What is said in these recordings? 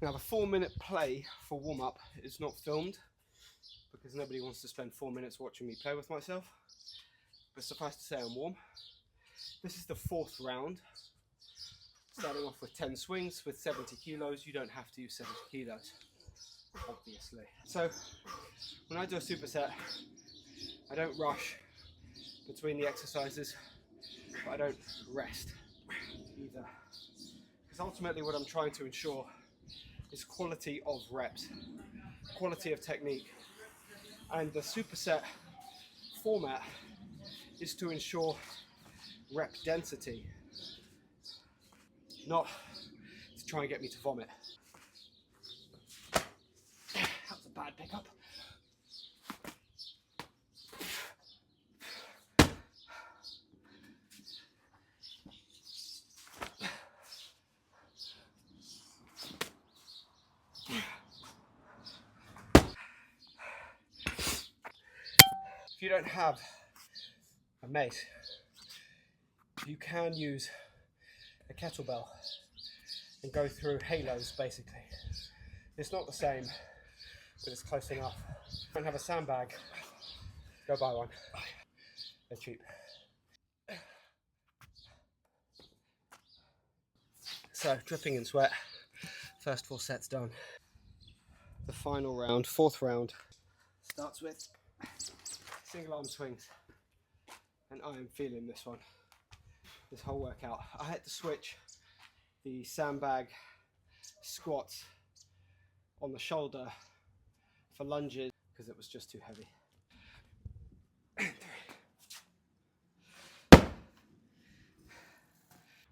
Now the 4-minute play for warm-up is not filmed because nobody wants to spend 4 minutes watching me play with myself. But suffice to say, I'm warm. This is the 4th round. Starting off with 10 swings with 70 kilos. You don't have to use 70 kilos, obviously. So when I do a superset, I don't rush between the exercises, but I don't rest either. Because ultimately what I'm trying to ensure is quality of reps, quality of technique. And the superset format is to ensure rep density, not to try and get me to vomit. That's a bad pickup. If you don't have a mace, you can use a kettlebell and go through halos basically. It's not the same, but it's close enough. If you don't have a sandbag, go buy one. They're cheap. So, dripping in sweat, first 4 sets done. The final round, 4th round, starts with single arm swings, and I am feeling this one, this whole workout. I had to switch the sandbag squats on the shoulder for lunges because it was just too heavy.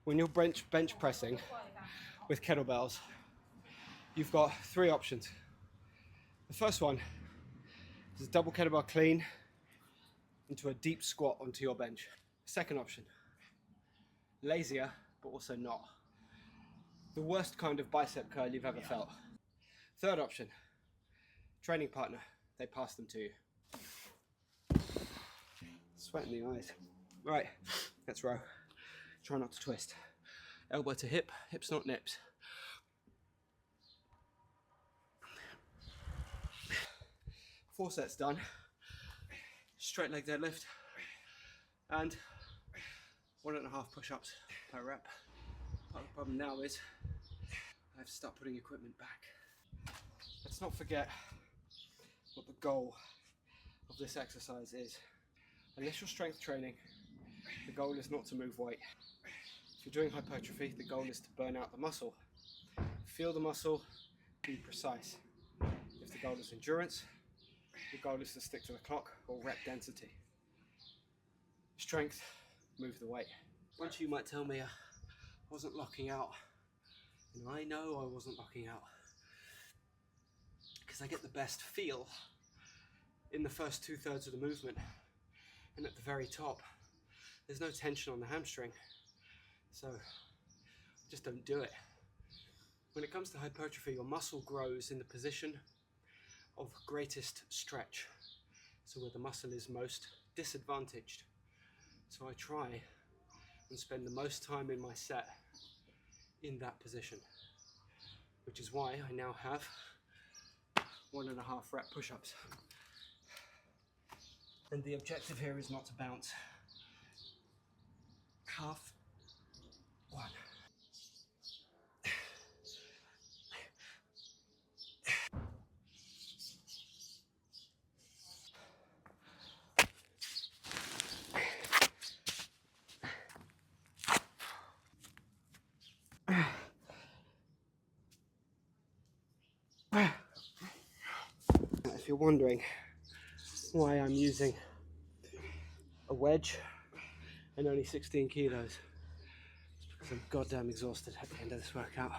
When you're bench pressing with kettlebells, you've got 3 options. The first one is a double kettlebell clean into a deep squat onto your bench. Second option, lazier but also not. The worst kind of bicep curl you've ever felt. Third option, training partner, they pass them to you. Sweat in the eyes. Right, let's row. Try not to twist. Elbow to hip, hips not nips. Four sets done. Straight leg deadlift and 1.5 push-ups per rep. Part of the problem now is I have to start putting equipment back. Let's not forget what the goal of this exercise is. Initial strength training, the goal is not to move weight. If you're doing hypertrophy, the goal is to burn out the muscle. Feel the muscle, be precise. If the goal is endurance, the goal is to stick to the clock or rep density. Strength, move the weight. Once you might tell me I wasn't locking out, and I know I wasn't locking out because I get the best feel in the first 2/3 of the movement, and at the very top there's no tension on the hamstring, so just don't do it. When it comes to hypertrophy, your muscle grows in the position of greatest stretch, so where the muscle is most disadvantaged. So I try and spend the most time in my set in that position, which is why I now have 1.5 rep push-ups. And the objective here is not to bounce. Half, 1. If you're wondering why I'm using a wedge and only 16 kilos, it's because I'm goddamn exhausted at the end of this workout.